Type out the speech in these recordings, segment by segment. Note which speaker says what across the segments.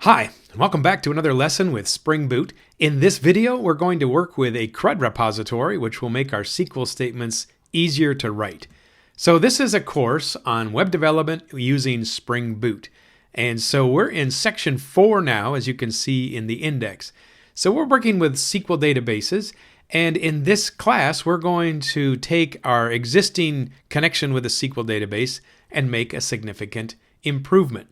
Speaker 1: Hi, and welcome back to another lesson with Spring Boot. In this video, we're going to work with a CRUD repository, which will make our SQL statements easier to write. So this is a course on web development using Spring Boot. And so we're in section 4 now, as you can see in the index. So we're working with SQL databases. And in this class, we're going to take our existing connection with a SQL database and make a significant improvement.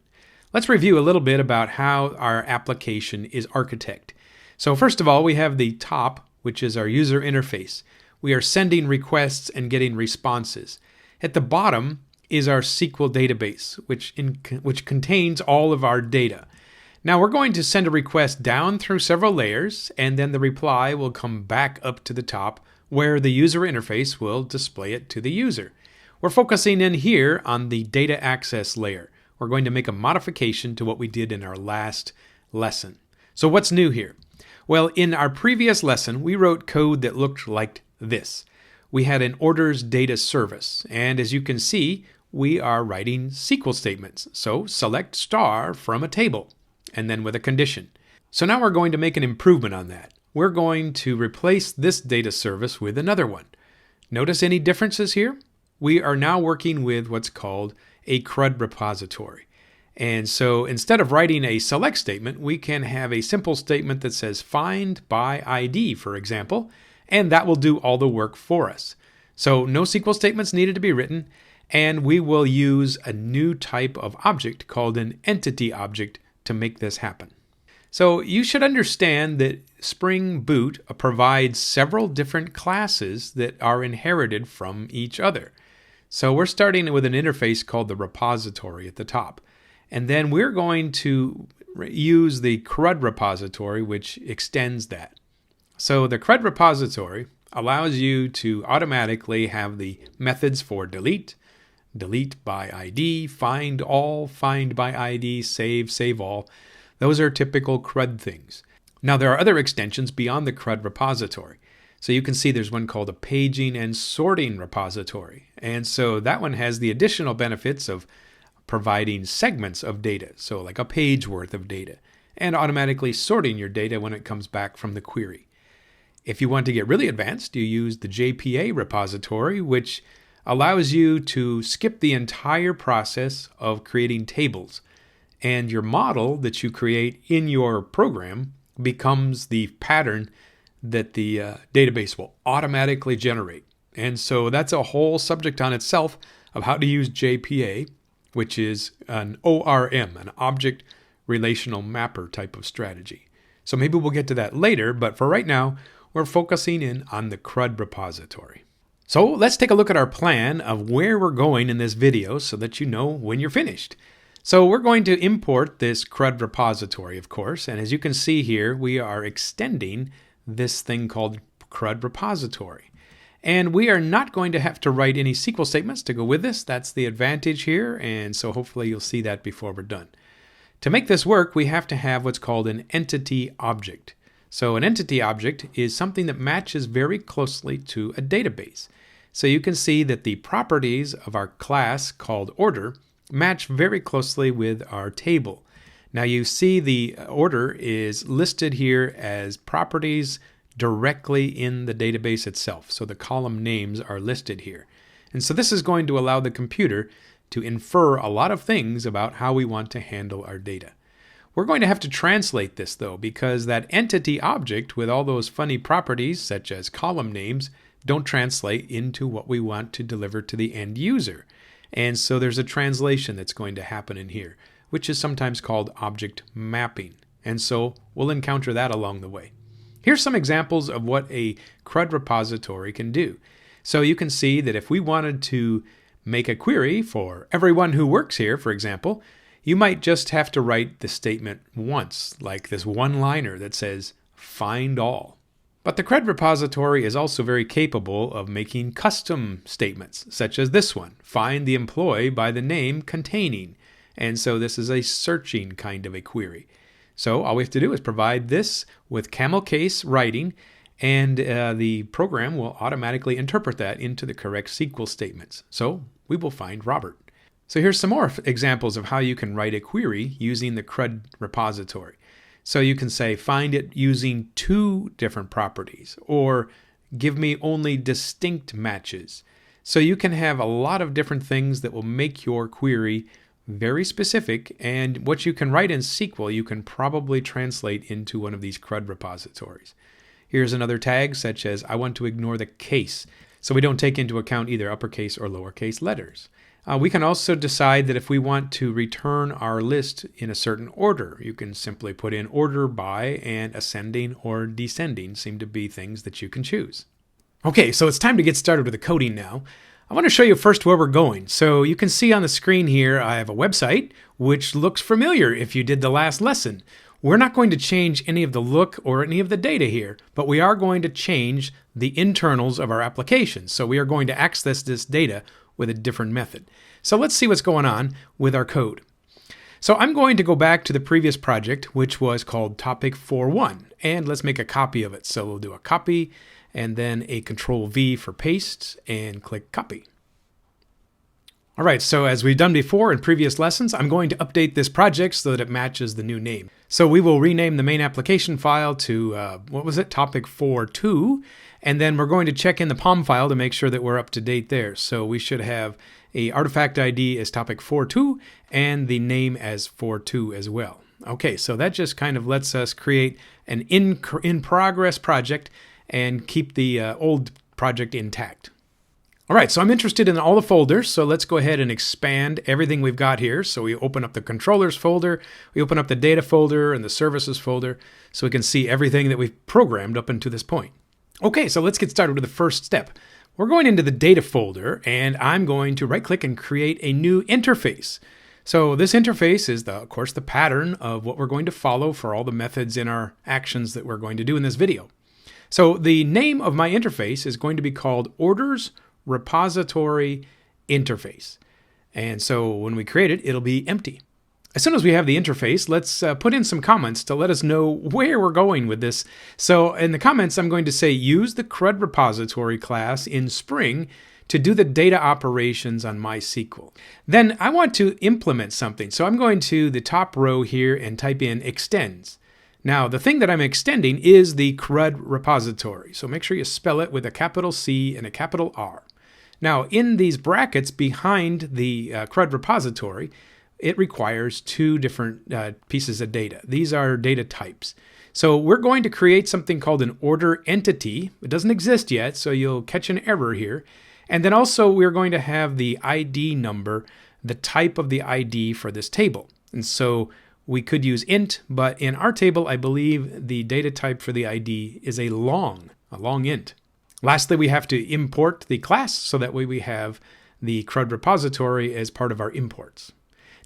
Speaker 1: Let's review a little bit about how our application is architected. So first of all, we have the top, which is our user interface. We are sending requests and getting responses. At the bottom is our SQL database, which contains all of our data. Now we're going to send a request down through several layers, and then the reply will come back up to the top, where the user interface will display it to the user. We're focusing in here on the data access layer. We're going to make a modification to what we did in our last lesson. So what's new here? Well, in our previous lesson, we wrote code that looked like this. We had an orders data service, and as you can see, we are writing SQL statements. So select star from a table, and then with a condition. So now we're going to make an improvement on that. We're going to replace this data service with another one. Notice any differences here? We are now working with what's called a CRUD repository. And so instead of writing a select statement, we can have a simple statement that says find by ID, for example, and that will do all the work for us. So no SQL statements needed to be written, and we will use a new type of object called an entity object to make this happen. So you should understand that Spring Boot provides several different classes that are inherited from each other. So we're starting with an interface called the repository at the top. And then we're going to use the CRUD repository, which extends that. So the CRUD repository allows you to automatically have the methods for delete, delete by ID, find all, find by ID, save all. Those are typical CRUD things. Now there are other extensions beyond the CRUD repository. So you can see there's one called a paging and sorting repository. And so that one has the additional benefits of providing segments of data, so like a page worth of data, and automatically sorting your data when it comes back from the query. If you want to get really advanced, you use the JPA repository, which allows you to skip the entire process of creating tables. And your model that you create in your program becomes the pattern that the database will automatically generate. And so that's a whole subject on itself of how to use JPA, which is an ORM, an object relational mapper type of strategy. So maybe we'll get to that later, but for right now, we're focusing in on the CRUD repository. So let's take a look at our plan of where we're going in this video so that you know when you're finished. So we're going to import this CRUD repository, of course, and as you can see here, we are extending this thing called CRUD repository. And we are not going to have to write any SQL statements to go with this. That's the advantage here, and so hopefully you'll see that before we're done. To make this work, we have to have what's called an entity object. So an entity object is something that matches very closely to a database. So you can see that the properties of our class called order match very closely with our table. Now you see the order is listed here as properties directly in the database itself. So the column names are listed here. And so this is going to allow the computer to infer a lot of things about how we want to handle our data. We're going to have to translate this though, because that entity object with all those funny properties such as column names don't translate into what we want to deliver to the end user. And so there's a translation that's going to happen in here, which is sometimes called object mapping. And so we'll encounter that along the way. Here's some examples of what a CRUD repository can do. So you can see that if we wanted to make a query for everyone who works here, for example, you might just have to write the statement once, like this one-liner that says, find all. But the CRUD repository is also very capable of making custom statements, such as this one, find the employee by the name containing. And so this is a searching kind of a query. So all we have to do is provide this with camel case writing, and the program will automatically interpret that into the correct SQL statements. So we will find Robert. So here's some more examples of how you can write a query using the CRUD repository. So you can say, find it using 2 different properties, or give me only distinct matches. So you can have a lot of different things that will make your query very specific, and what you can write in SQL you can probably translate into one of these CRUD repositories. Here's another tag such as I want to ignore the case, so we don't take into account either uppercase or lowercase letters. We can also decide that if we want to return our list in a certain order, you can simply put in order by, and ascending or descending seem to be things that you can choose. Okay, so it's time to get started with the coding now. I want to show you first where we're going. So you can see on the screen here I have a website which looks familiar if you did the last lesson. We're not going to change any of the look or any of the data here, but we are going to change the internals of our application. So we are going to access this data with a different method. So let's see what's going on with our code. So I'm going to go back to the previous project, which was called topic 4.1, and let's make a copy of it. So we'll do a copy and then a Control-V for paste and click copy. All right, so as we've done before in previous lessons, I'm going to update this project so that it matches the new name. So we will rename the main application file to, topic 4.2, and then we're going to check in the POM file to make sure that we're up to date there. So we should have a artifact ID as topic 4.2 and the name as 4.2 as well. Okay, so that just kind of lets us create an in-progress project and keep the old project intact. All right, so I'm interested in all the folders, so let's go ahead and expand everything we've got here. So we open up the controllers folder, we open up the data folder and the services folder, so we can see everything that we've programmed up until this point. Okay, so let's get started with the first step. We're going into the data folder, and I'm going to right-click and create a new interface. So this interface is, of course, the pattern of what we're going to follow for all the methods in our actions that we're going to do in this video. So the name of my interface is going to be called Orders Repository Interface. And so when we create it, it'll be empty. As soon as we have the interface, let's put in some comments to let us know where we're going with this. So in the comments, I'm going to say use the CRUD repository class in Spring to do the data operations on MySQL. Then I want to implement something. So I'm going to the top row here and type in extends. Now, the thing that I'm extending is the CRUD repository. So make sure you spell it with a capital C and a capital R. Now, in these brackets behind the CRUD repository, it requires 2 different pieces of data. These are data types. So we're going to create something called an order entity. It doesn't exist yet, so you'll catch an error here. And then also we're going to have the ID number, the type of the ID for this table. And so we could use int, but in our table, I believe the data type for the ID is a long int. Lastly, we have to import the class, so that way we have the CRUD repository as part of our imports.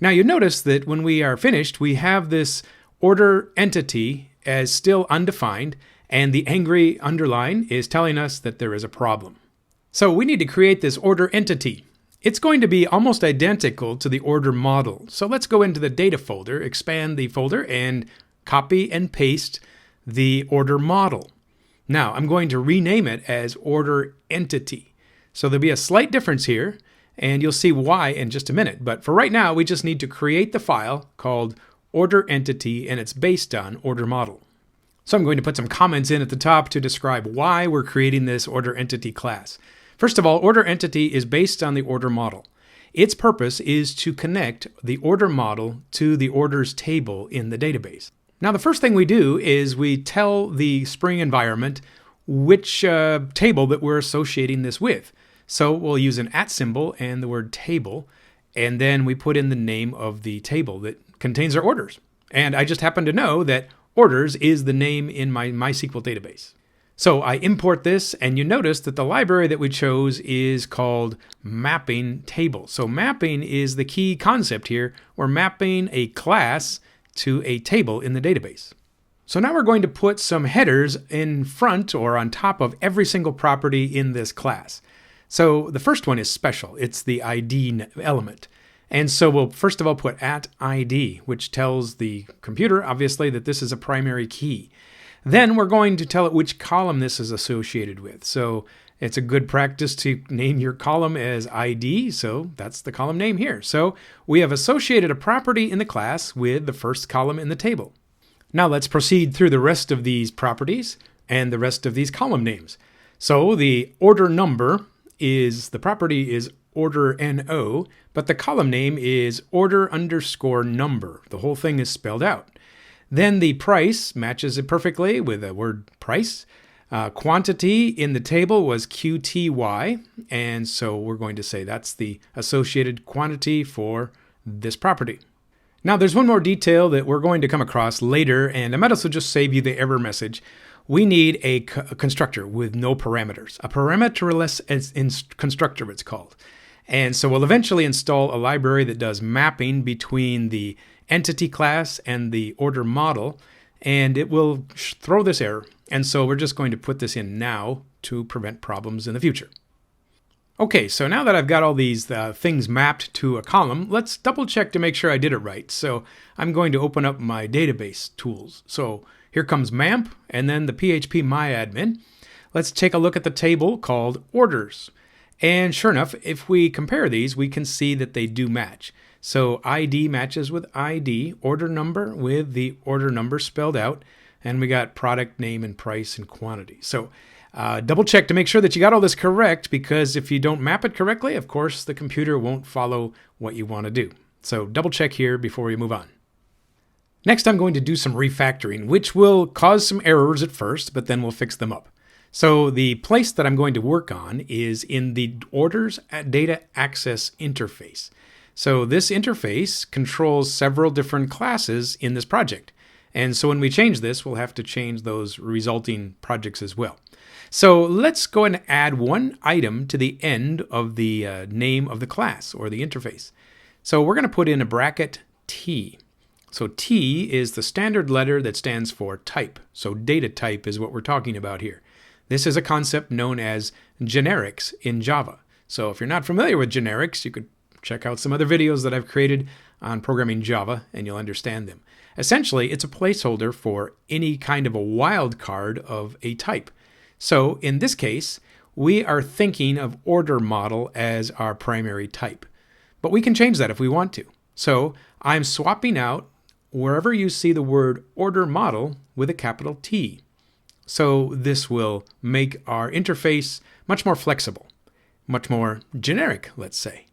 Speaker 1: Now you notice that when we are finished, we have this order entity as still undefined, and the angry underline is telling us that there is a problem. So we need to create this order entity. It's going to be almost identical to the order model. So let's go into the data folder, expand the folder, and copy and paste the order model. Now I'm going to rename it as order entity. So there'll be a slight difference here, and you'll see why in just a minute. But for right now, we just need to create the file called order entity, and it's based on order model. So I'm going to put some comments in at the top to describe why we're creating this order entity class. First of all, order entity is based on the order model. Its purpose is to connect the order model to the orders table in the database. Now, the first thing we do is we tell the Spring environment which table that we're associating this with. So we'll use an @ symbol and the word table, and then we put in the name of the table that contains our orders. And I just happen to know that orders is the name in my MySQL database. So I import this, and you notice that the library that we chose is called mapping table. So mapping is the key concept here. We're mapping a class to a table in the database. So now we're going to put some headers in front or on top of every single property in this class. So the first one is special. It's the ID element. And so we'll first of all put @ID, which tells the computer, obviously, that this is a primary key. Then we're going to tell it which column this is associated with. So It's a good practice to name your column as ID, so that's the column name here. So we have associated a property in the class with the first column in the table. Now let's proceed through the rest of these properties and the rest of these column names. So the order number is, the property is order NO, but the column name is order underscore number. The whole thing is spelled out. Then the price matches it perfectly with the word price. Quantity in the table was QTY, and so we're going to say that's the associated quantity for this property. Now there's one more detail that we're going to come across later, and I might also just save you the error message. We need a constructor with no parameters. A parameterless constructor, it's called. And so we'll eventually install a library that does mapping between the entity class and the order model, and it will throw this error. And so we're just going to put this in now to prevent problems in the future. Okay, so now that I've got all these things mapped to a column, let's double check to make sure I did it right. So I'm going to open up my database tools. So here comes MAMP and then the PHP MyAdmin. Let's take a look at the table called orders. And sure enough, if we compare these, we can see that they do match. So ID matches with ID, order number with the order number spelled out, and we got product name and price and quantity. So double check to make sure that you got all this correct, because if you don't map it correctly, of course, the computer won't follow what you want to do. So double check here before we move on. Next, I'm going to do some refactoring, which will cause some errors at first, but then we'll fix them up. So the place that I'm going to work on is in the orders data access interface. So this interface controls several different classes in this project. And so when we change this, we'll have to change those resulting projects as well. So let's go and add one item to the end of the name of the class or the interface. So we're going to put in a bracket T. So T is the standard letter that stands for type. So data type is what we're talking about here. This is a concept known as generics in Java. So if you're not familiar with generics, you could check out some other videos that I've created on programming Java and you'll understand them. Essentially, it's a placeholder for any kind of a wildcard of a type. So in this case, we are thinking of order model as our primary type. But we can change that if we want to. So I'm swapping out wherever you see the word order model with a capital T. So this will make our interface much more flexible, much more generic, let's say.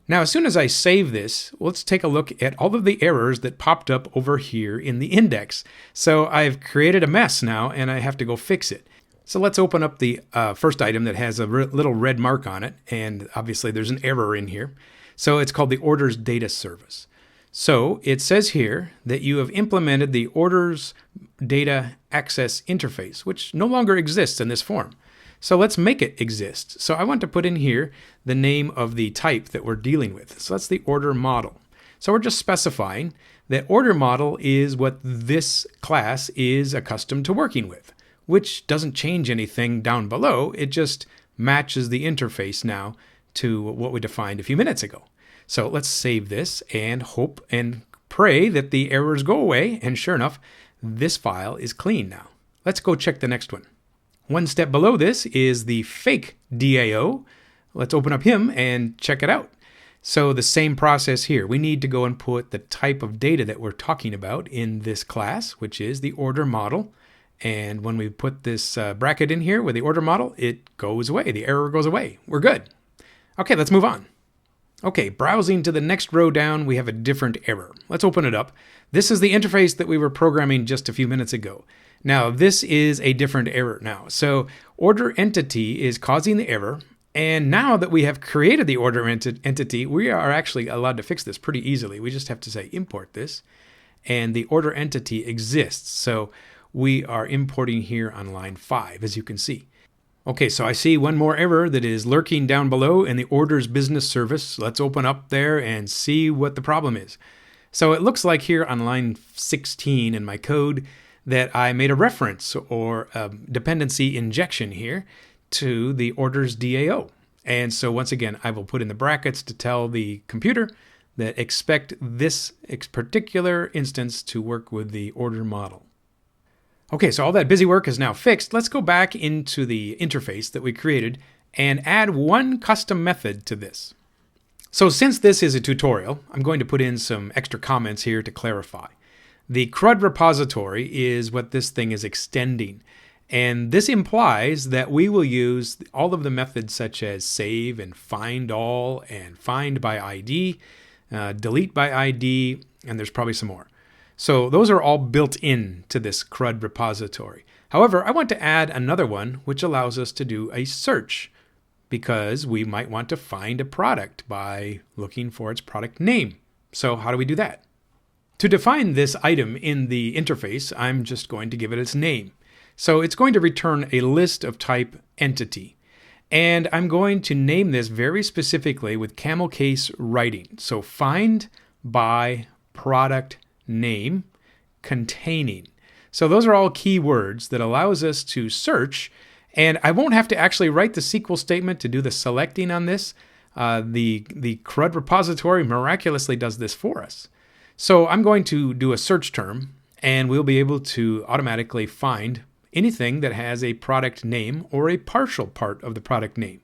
Speaker 1: Now, as soon as I save this, let's take a look at all of the errors that popped up over here in the index. So I've created a mess now, and I have to go fix it. So let's open up the first item that has a little red mark on it, and obviously there's an error in here. So it's called the orders data service. So it says here that you have implemented the orders data access interface, which no longer exists in this form. So let's make it exist. So I want to put in here the name of the type that we're dealing with. So that's the order model. So we're just specifying that order model is what this class is accustomed to working with, which doesn't change anything down below. It just matches the interface now to what we defined a few minutes ago. So let's save this and hope and pray that the errors go away. And sure enough, this file is clean now. Let's go check the next one. One step below this is the fake DAO. Let's open up him and check it out. So the same process here. We need to go and put the type of data that we're talking about in this class, which is the order model. And when we put this bracket in here with the order model, it goes away. The error goes away. We're good. Okay, let's move on. Okay, browsing to the next row down, we have a different error. Let's open it up. This is the interface that we were programming just a few minutes ago. Now, this is a different error now. So order entity is causing the error. And now that we have created the order entity, we are actually allowed to fix this pretty easily. We just have to say import this, and the order entity exists. So we are importing here on line 5, as you can see. Okay, so I see one more error that is lurking down below in the orders business service. Let's open up there and see what the problem is. So it looks like here on line 16 in my code that I made a reference or a dependency injection here to the orders DAO. And so once again, I will put in the brackets to tell the computer that expect this particular instance to work with the order model. Okay, so all that busy work is now fixed. Let's go back into the interface that we created and add one custom method to this. So since this is a tutorial, I'm going to put in some extra comments here to clarify. The CRUD repository is what this thing is extending. And this implies that we will use all of the methods such as save and find all and find by ID, delete by ID, and there's probably some more. So those are all built in to this CRUD repository. However, I want to add another one which allows us to do a search because we might want to find a product by looking for its product name. So how do we do that? To define this item in the interface, I'm just going to give it its name. So it's going to return a list of type entity. And I'm going to name this very specifically with camel case writing. So find by product name containing. So those are all keywords that allows us to search, and I won't have to actually write the SQL statement to do the selecting on this. The CRUD repository miraculously does this for us. So I'm going to do a search term, and we'll be able to automatically find anything that has a product name or a partial part of the product name.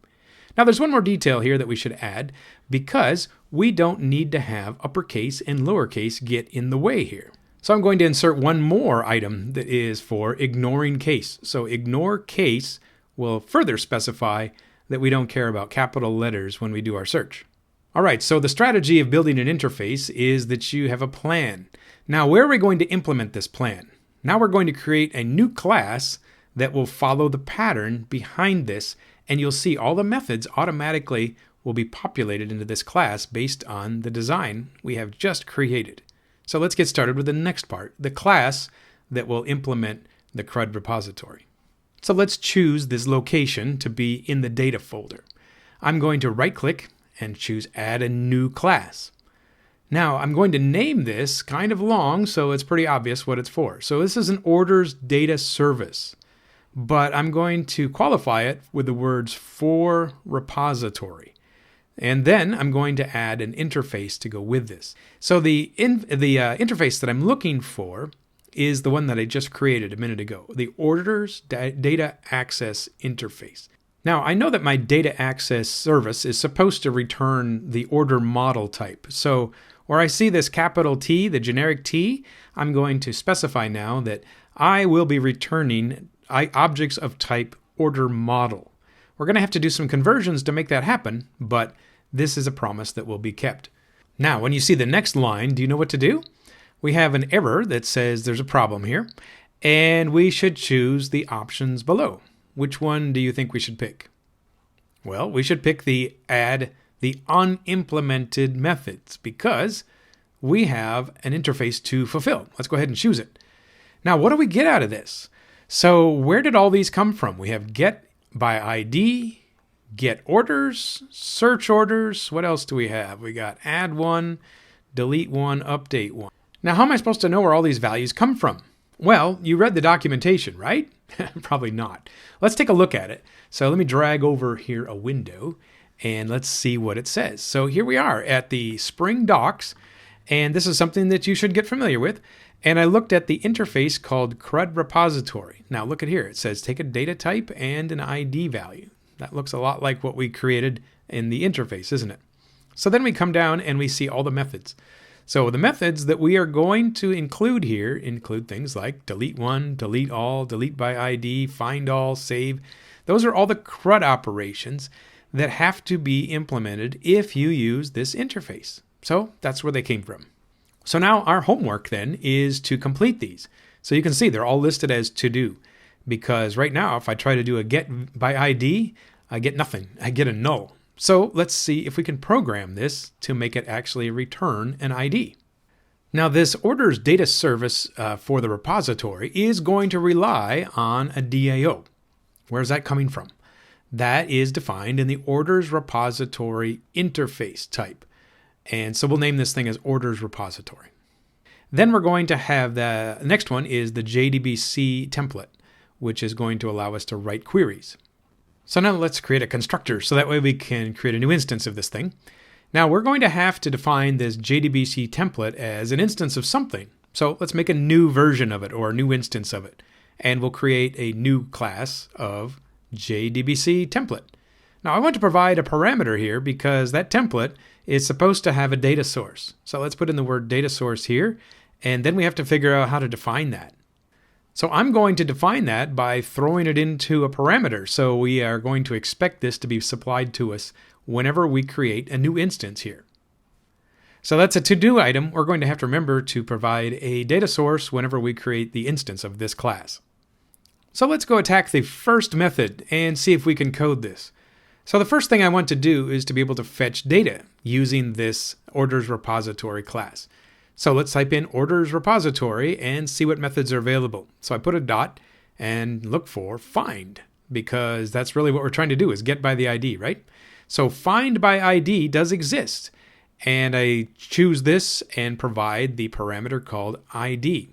Speaker 1: Now there's one more detail here that we should add because we don't need to have uppercase and lowercase get in the way here. So I'm going to insert one more item that is for ignoring case. So ignore case will further specify that we don't care about capital letters when we do our search. All right, so the strategy of building an interface is that you have a plan. Now where are we going to implement this plan? Now we're going to create a new class that will follow the pattern behind this, and you'll see all the methods automatically will be populated into this class based on the design we have just created. So let's get started with the next part, the class that will implement the CRUD repository. So let's choose this location to be in the data folder. I'm going to right-click and choose Add a New Class. Now I'm going to name this kind of long, so it's pretty obvious what it's for. So this is an orders data service, but I'm going to qualify it with the words for repository. And then I'm going to add an interface to go with this. So the interface that I'm looking for is the one that I just created a minute ago, the orders data access interface. Now I know that my data access service is supposed to return the order model type. So where I see this capital T, the generic T, I'm going to specify now that I will be returning objects of type order model. We're going to have to do some conversions to make that happen, but this is a promise that will be kept. Now, when you see the next line, do you know what to do? We have an error that says there's a problem here, and we should choose the options below. Which one do you think we should pick? Well, we should pick the add the unimplemented methods because we have an interface to fulfill. Let's go ahead and choose it. Now, what do we get out of this? So where did all these come from? We have get by ID, get orders, search orders. What else do we have? We got add one, delete one, update one. Now, how am I supposed to know where all these values come from? Well, you read the documentation, right? Probably not. Let's take a look at it. So let me drag over here a window and let's see what it says. So here we are at the Spring Docs, and this is something that you should get familiar with. And I looked at the interface called CRUD repository. Now look at here. It says take a data type and an ID value. That looks a lot like what we created in the interface, isn't it? So then we come down and we see all the methods. So the methods that we are going to include here include things like delete one, delete all, delete by ID, find all, save. Those are all the CRUD operations that have to be implemented if you use this interface. So that's where they came from. So now our homework then is to complete these. So you can see they're all listed as to do, because right now if I try to do a get by ID, I get nothing. I get a null. So let's see if we can program this to make it actually return an ID. Now this orders data service for the repository is going to rely on a DAO. Where's that coming from? That is defined in the orders repository interface type. And so we'll name this thing as orders repository. Then we're going to have the next one is the JDBC template, which is going to allow us to write queries. So now let's create a constructor so that way we can create a new instance of this thing. Now we're going to have to define this JDBC template as an instance of something. So let's make a new version of it or a new instance of it. and we'll create a new class of JDBC template. Now I want to provide a parameter here because that template is supposed to have a data source. So let's put in the word data source here, and then we have to figure out how to define that. So I'm going to define that by throwing it into a parameter. So we are going to expect this to be supplied to us whenever we create a new instance here. So that's a to-do item. We're going to have to remember to provide a data source whenever we create the instance of this class. So let's go attack the first method and see if we can code this. So the first thing I want to do is to be able to fetch data using this orders repository class. So let's type in orders repository and see what methods are available. So I put a dot and look for find, because that's really what we're trying to do, is get by the ID, right? So find by ID does exist. And I choose this and provide the parameter called ID.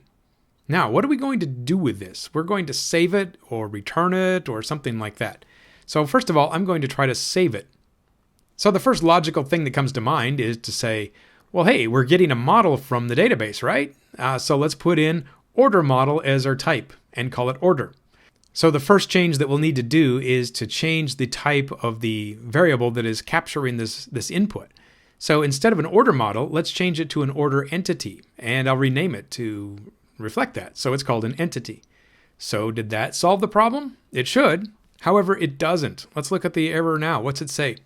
Speaker 1: Now, what are we going to do with this? We're going to save it or return it or something like that. So first of all, I'm going to try to save it. So the first logical thing that comes to mind is to say, well, hey, we're getting a model from the database, right? So let's put in order model as our type and call it order. So the first change that we'll need to do is to change the type of the variable that is capturing this input. So instead of an order model, let's change it to an order entity, and I'll rename it to reflect that. So it's called an entity. So did that solve the problem? It should. However, it doesn't. Let's look at the error now. What's it say?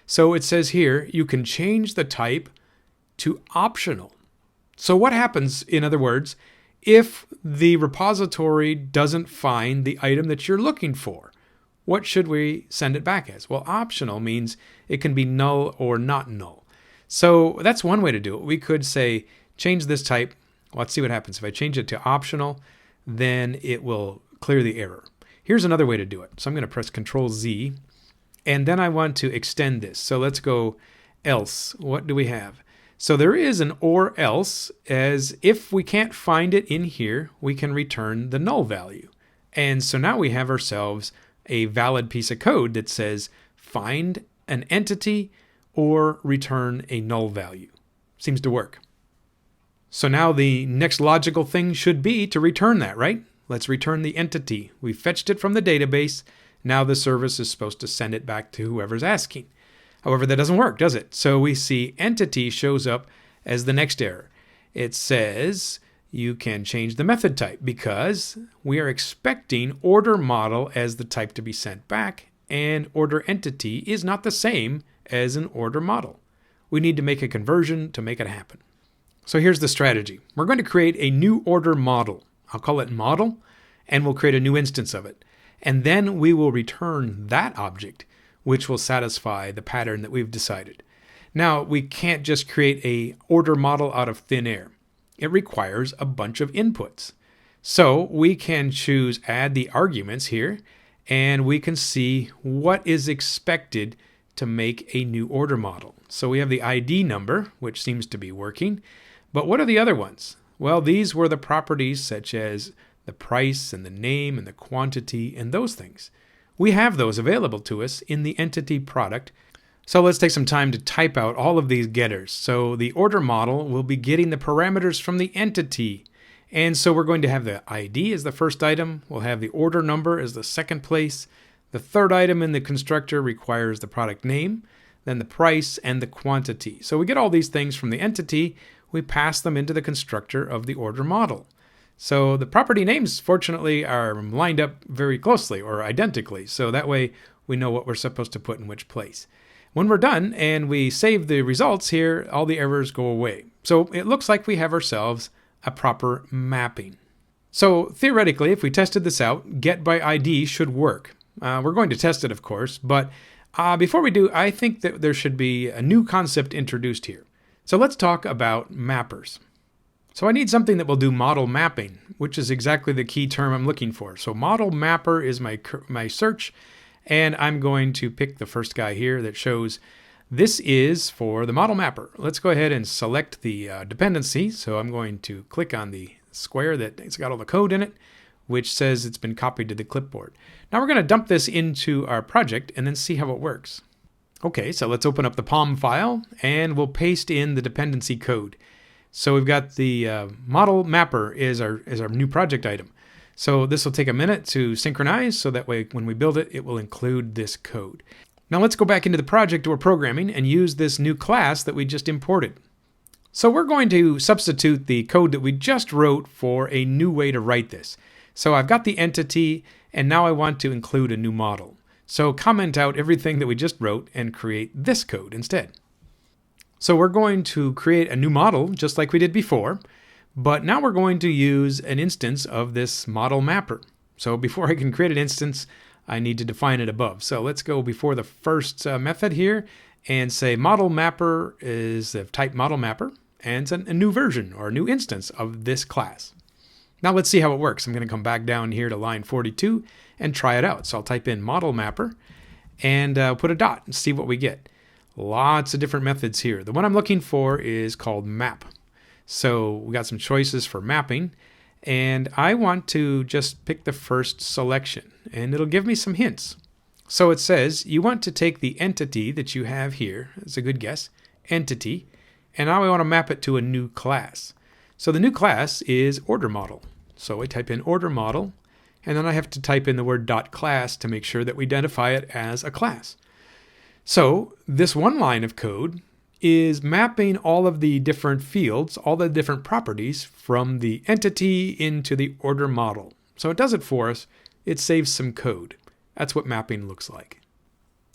Speaker 1: So it says here, you can change the type to optional. So what happens, in other words, if the repository doesn't find the item that you're looking for? What should we send it back as? Well, optional means it can be null or not null. So that's one way to do it. We could say, change this type. Let's see what happens. If I change it to optional, then it will clear the error. Here's another way to do it. So I'm going to press Control Z, and then I want to extend this. So let's go else. What do we have? So there is an or else, as if we can't find it in here, we can return the null value. And so now we have ourselves a valid piece of code that says find an entity or return a null value. Seems to work. So now the next logical thing should be to return that, right? Let's return the entity. We fetched it from the database. Now the service is supposed to send it back to whoever's asking. However, that doesn't work, does it? So we see entity shows up as the next error. It says you can change the method type because we are expecting order model as the type to be sent back, and order entity is not the same as an order model. We need to make a conversion to make it happen. So here's the strategy. We're going to create a new order model. I'll call it model, and we'll create a new instance of it. And then we will return that object, which will satisfy the pattern that we've decided. Now, we can't just create a order model out of thin air. It requires a bunch of inputs. So we can choose add the arguments here, and we can see what is expected to make a new order model. So we have the ID number, which seems to be working. But what are the other ones? Well, these were the properties such as the price and the name and the quantity and those things. We have those available to us in the entity product. So let's take some time to type out all of these getters. So the order model will be getting the parameters from the entity. And so we're going to have the ID as the first item. We'll have the order number as the second place. The third item in the constructor requires the product name, then the price and the quantity. So we get all these things from the entity. We pass them into the constructor of the order model. So the property names, fortunately, are lined up very closely or identically. So that way we know what we're supposed to put in which place. When we're done and we save the results here, all the errors go away. So it looks like we have ourselves a proper mapping. So theoretically, if we tested this out, get by ID should work. We're going to test it, of course, but before we do, I think that there should be a new concept introduced here. So let's talk about mappers. So I need something that will do model mapping, which is exactly the key term I'm looking for. So model mapper is my search, and I'm going to pick the first guy here that shows this is for the model mapper. Let's go ahead and select the dependency. So I'm going to click on the square that it's got all the code in it, which says it's been copied to the clipboard. Now we're going to dump this into our project and then see how it works. Okay, so let's open up the POM file and we'll paste in the dependency code. So we've got the model mapper is our new project item. So this will take a minute to synchronize, so that way when we build it, it will include this code. Now let's go back into the project we're programming and use this new class that we just imported. So we're going to substitute the code that we just wrote for a new way to write this. So I've got the entity, and now I want to include a new model. So comment out everything that we just wrote and create this code instead. So we're going to create a new model just like we did before, but now we're going to use an instance of this model mapper. So before I can create an instance, I need to define it above. So let's go before the first method here and say model mapper is of type model mapper, and it's a new version or a new instance of this class. Now let's see how it works. I'm going to come back down here to line 42 and try it out. So I'll type in model mapper and put a dot and see what we get. Lots of different methods here. The one I'm looking for is called map. So we got some choices for mapping, and I want to just pick the first selection, and it'll give me some hints. So it says you want to take the entity that you have here. That's a good guess. Entity. And now I want to map it to a new class. So the new class is order model. So I type in order model, and then I have to type in the word .class to make sure that we identify it as a class. So this one line of code is mapping all of the different fields, all the different properties from the entity into the order model. So it does it for us. It saves some code. That's what mapping looks like.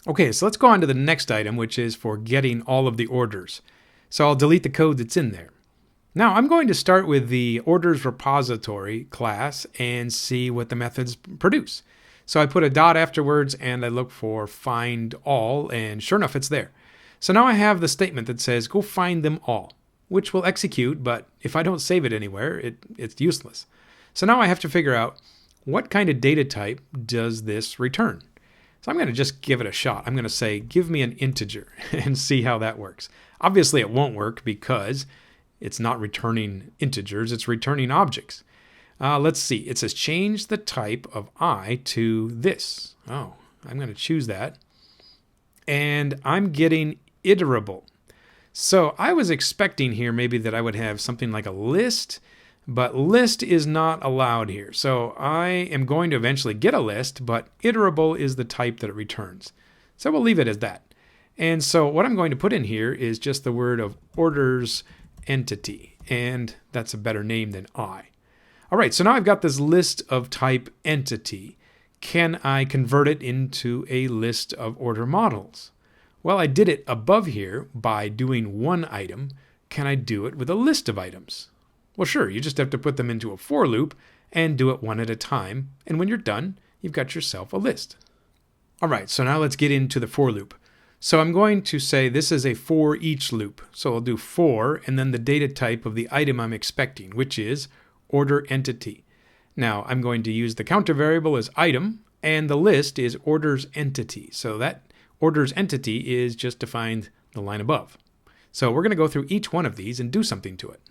Speaker 1: Okay, so let's go on to the next item, which is for getting all of the orders. So I'll delete the code that's in there. Now I'm going to start with the orders repository class and see what the methods produce. So I put a dot afterwards and I look for find all, and sure enough, it's there. So now I have the statement that says go find them all, which will execute, but if I don't save it anywhere, it's useless. So now I have to figure out what kind of data type does this return. So I'm going to just give it a shot. I'm going to say give me an integer and see how that works. Obviously it won't work because it's not returning integers, it's returning objects. Let's see, it says change the type of I to this. Oh, I'm going to choose that. And I'm getting iterable. So I was expecting here maybe that I would have something like a list, but list is not allowed here. So I am going to eventually get a list, but iterable is the type that it returns. So we'll leave it as that. And so what I'm going to put in here is just the word of orders entity, and that's a better name than I. All right, so now I've got this list of type entity. Can I convert it into a list of order models? Well, I did it above here by doing one item. Can I do it with a list of items? Well, sure, you just have to put them into a for loop and do it one at a time. And when you're done, you've got yourself a list. All right, so now let's get into the for loop. So I'm going to say this is a for each loop. So I'll do for and then the data type of the item I'm expecting, which is order entity. Now I'm going to use the counter variable as item, and the list is orders entity. So that orders entity is just defined the line above. So we're going to go through each one of these and do something to it.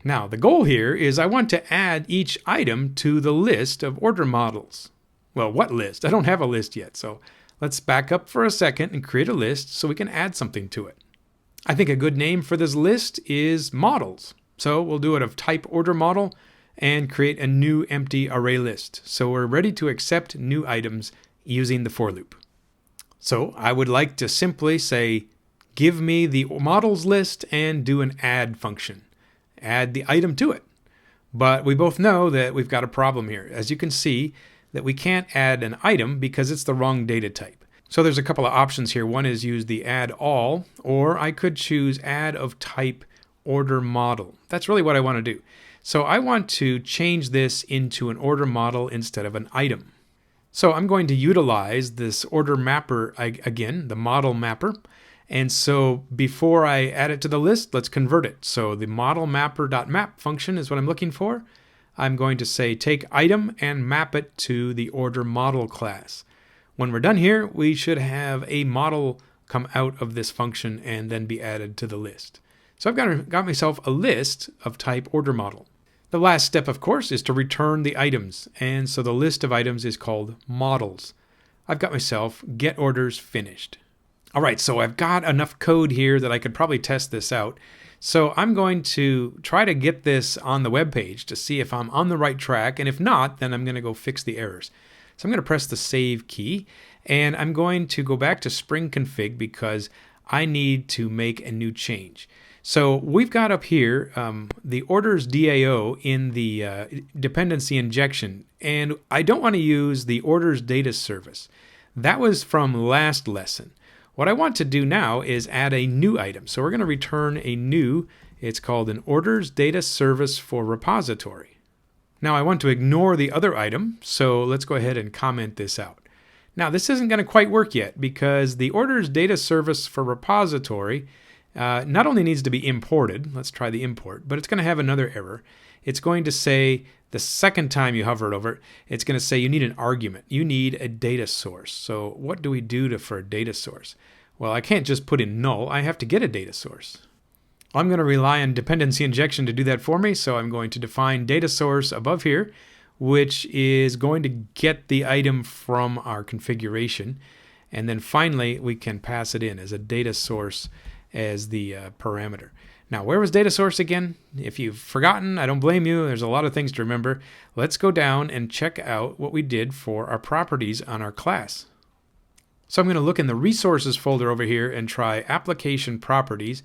Speaker 1: Now the goal here is I want to add each item to the list of order models. Well, what list? I don't have a list yet, so let's back up for a second and create a list so we can add something to it. I think a good name for this list is models. So we'll do it of type order model and create a new empty array list. So we're ready to accept new items using the for loop. So I would like to simply say, give me the models list and do an add function. Add the item to it. But we both know that we've got a problem here. As you can see, that we can't add an item because it's the wrong data type. So there's a couple of options here. One is use the add all, or I could choose add of type order model. That's really what I want to do. So I want to change this into an order model instead of an item. So I'm going to utilize this order mapper again, the model mapper. And so before I add it to the list, let's convert it. So the model mapper.map function is what I'm looking for. I'm going to say take item and map it to the order model class. When we're done here, we should have a model come out of this function and then be added to the list. So I've got myself a list of type order model. The last step, of course, is to return the items. And so the list of items is called models. I've got myself get orders finished. All right, so I've got enough code here that I could probably test this out. So I'm going to try to get this on the web page to see if I'm on the right track, and if not, then I'm going to go fix the errors. So I'm going to press the save key, and I'm going to go back to Spring Config because I need to make a new change. So we've got up here the orders DAO in the dependency injection, and I don't want to use the orders data service. That was from last lesson. What I want to do now is add a new item. So we're going to return a new, it's called an orders data service for repository. Now I want to ignore the other item, so let's go ahead and comment this out. Now this isn't going to quite work yet because the orders data service for repository not only needs to be imported, let's try the import, but it's going to have another error. It's going to say, the second time you hover over it, it's going to say you need an argument. You need a data source. So what do we do for a data source? Well, I can't just put in null. I have to get a data source. I'm going to rely on dependency injection to do that for me. So I'm going to define data source above here, which is going to get the item from our configuration. And then finally, we can pass it in as a data source as the parameter. Now, where was data source again? If you've forgotten, I don't blame you. There's a lot of things to remember. Let's go down and check out what we did for our properties on our class. So I'm going to look in the resources folder over here and try application properties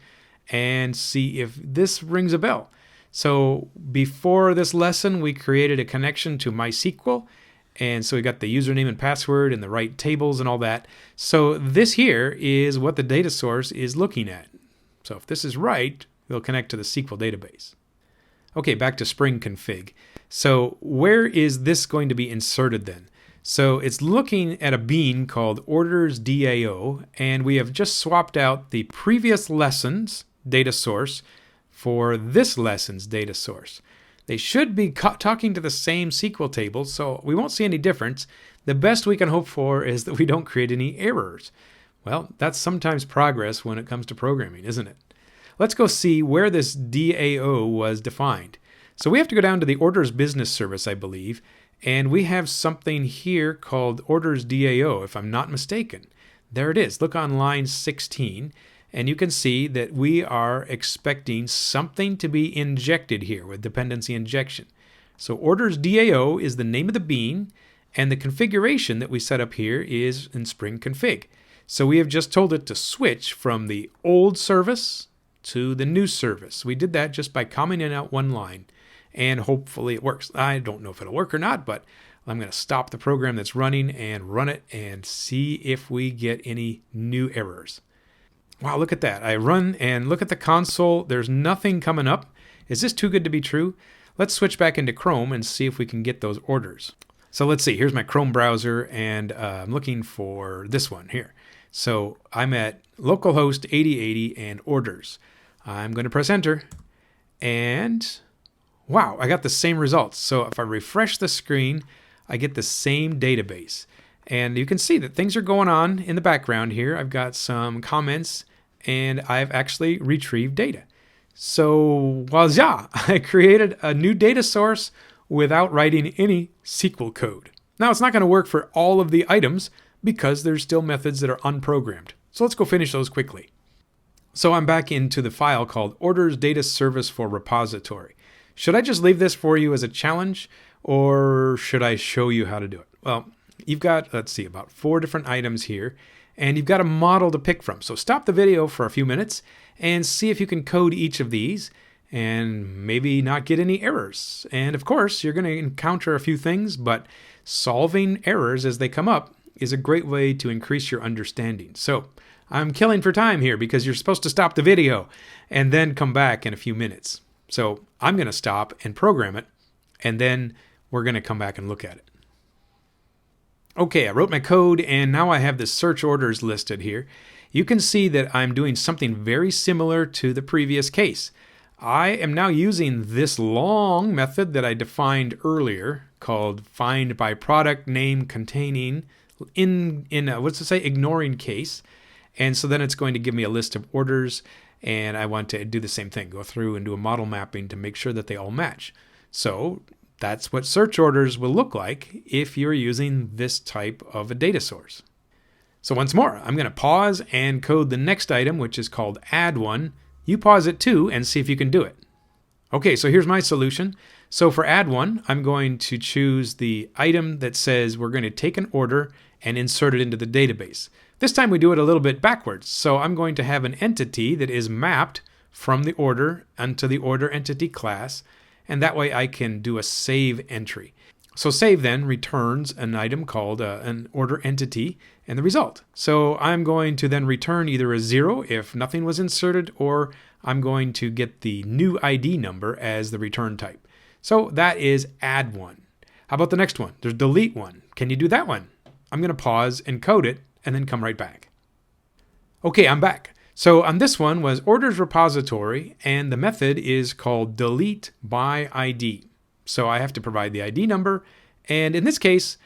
Speaker 1: and see if this rings a bell. So before this lesson, we created a connection to MySQL. And so we got the username and password and the right tables and all that. So this here is what the data source is looking at. So if this is right, we'll connect to the SQL database. Okay, back to Spring Config. So where is this going to be inserted then? So it's looking at a bean called orders DAO, and we have just swapped out the previous lesson's data source for this lesson's data source. They should be talking to the same SQL table, so we won't see any difference. The best we can hope for is that we don't create any errors. Well, that's sometimes progress when it comes to programming, isn't it? Let's go see where this DAO was defined. So we have to go down to the orders business service, I believe, and we have something here called orders DAO, if I'm not mistaken. There it is. Look on line 16, and you can see that we are expecting something to be injected here with dependency injection. So orders DAO is the name of the bean, and the configuration that we set up here is in Spring Config. So we have just told it to switch from the old service to the new service. We did that just by commenting out one line, and hopefully it works. I don't know if it'll work or not, but I'm going to stop the program that's running and run it and see if we get any new errors. Wow, look at that. I run and look at the console. There's nothing coming up. Is this too good to be true? Let's switch back into Chrome and see if we can get those orders. So let's see. Here's my Chrome browser, and I'm looking for this one here. So I'm at localhost 8080 and orders. I'm going to press enter, and wow, I got the same results. So if I refresh the screen, I get the same database. And you can see that things are going on in the background here. I've got some comments, and I've actually retrieved data. So voila, I created a new data source without writing any SQL code. Now, it's not going to work for all of the items because there's still methods that are unprogrammed. So let's go finish those quickly. So I'm back into the file called orders data service for repository. Should I just leave this for you as a challenge, or should I show you how to do it? Well, you've got, let's see, about 4 different items here, and you've got a model to pick from. So stop the video for a few minutes and see if you can code each of these and maybe not get any errors. And of course, you're going to encounter a few things, but solving errors as they come up is a great way to increase your understanding. So I'm killing for time here because you're supposed to stop the video and then come back in a few minutes. So I'm going to stop and program it, and then we're going to come back and look at it. Okay, I wrote my code, and now I have the search orders listed here. You can see that I'm doing something very similar to the previous case. I am now using this long method that I defined earlier called find by product name containing ignoring case. And so then it's going to give me a list of orders, and I want to do the same thing, go through and do a model mapping to make sure that they all match. So that's what search orders will look like if you're using this type of a data source. So once more, I'm going to pause and code the next item, which is called add one. You pause it too and see if you can do it. Okay, so here's my solution. So for add one, I'm going to choose the item that says we're going to take an order and insert it into the database. This time we do it a little bit backwards. So I'm going to have an entity that is mapped from the order onto the order entity class, and that way I can do a save entry. So save then returns an item called an order entity and the result. So I'm going to then return either a 0 if nothing was inserted, or I'm going to get the new ID number as the return type. So that is add one. How about the next one? There's delete one. Can you do that one? I'm going to pause and code it and then come right back. Okay, I'm back. So on this one was orders repository, and the method is called delete by ID. So I have to provide the ID number, and in this case,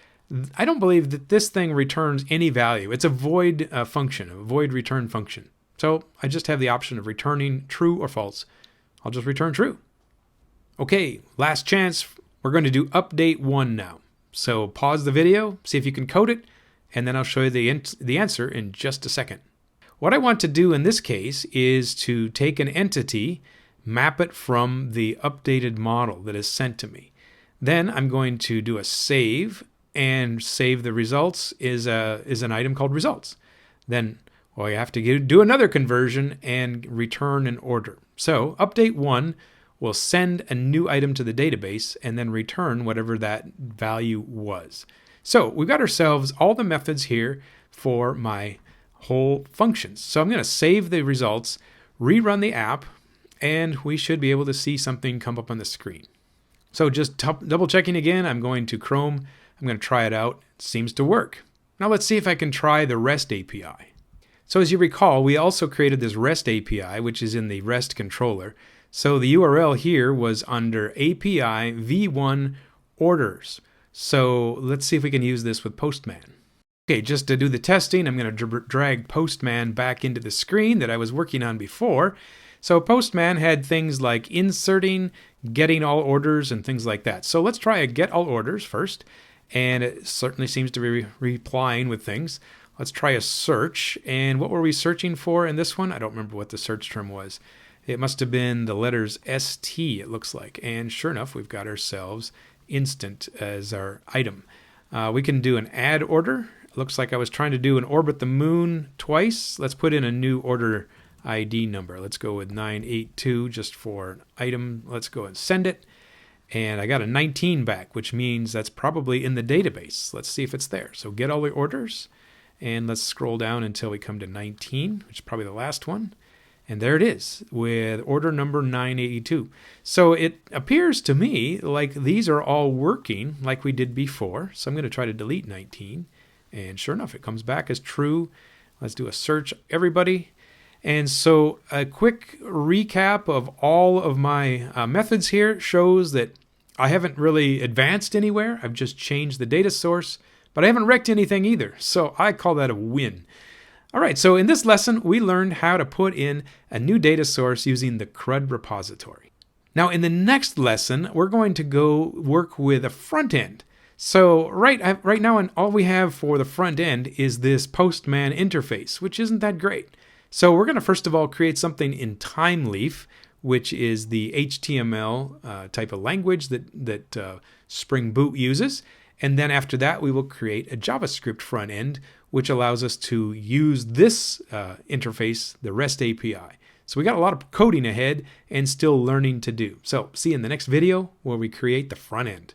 Speaker 1: I don't believe that this thing returns any value. It's a void function, a void return function. So I just have the option of returning true or false. I'll just return true. Okay, last chance. We're going to do update one now. So pause the video, see if you can code it, and then I'll show you the answer in just a second. What I want to do in this case is to take an entity, map it from the updated model that is sent to me. Then I'm going to do a save, and save the results is an item called results. Then you have to do another conversion and return an order. So update one will send a new item to the database and then return whatever that value was. So we've got ourselves all the methods here for my whole functions. So I'm going to save the results, rerun the app, and we should be able to see something come up on the screen. So just double checking again, I'm going to Chrome. I'm going to try it out. It seems to work. Now let's see if I can try the REST API. So as you recall, we also created this REST API, which is in the REST controller. So the URL here was under API v1 orders. So let's see if we can use this with Postman. Okay, just to do the testing, I'm going to drag Postman back into the screen that I was working on before. So Postman had things like inserting, getting all orders, and things like that. So let's try a get all orders first, and it certainly seems to be replying with things. Let's try a search, and what were we searching for in this one? I don't remember what the search term was. It must have been the letters ST, it looks like, and sure enough, we've got ourselves instant as our item. We can do an add order. Looks like I was trying to do an orbit the moon twice. Let's put in a new order ID number. Let's go with 982 just for an item. Let's go and send it. And I got a 19 back, which means that's probably in the database. Let's see if it's there. So get all the orders, and let's scroll down until we come to 19, which is probably the last one. And there it is with order number 982. So it appears to me like these are all working like we did before. So I'm going to try to delete 19. And sure enough, it comes back as true. Let's do a search, everybody. And so a quick recap of all of my methods here shows that I haven't really advanced anywhere. I've just changed the data source, but I haven't wrecked anything either. So I call that a win. All right, so in this lesson, we learned how to put in a new data source using the CRUD repository. Now, in the next lesson, we're going to go work with a front end. So right now, all we have for the front end is this Postman interface, which isn't that great. So we're going to first of all create something in TimeLeaf, which is the HTML type of language that Spring Boot uses. And then after that, we will create a JavaScript front end, which allows us to use this interface, the REST API. So we got a lot of coding ahead and still learning to do. So see you in the next video where we create the front end.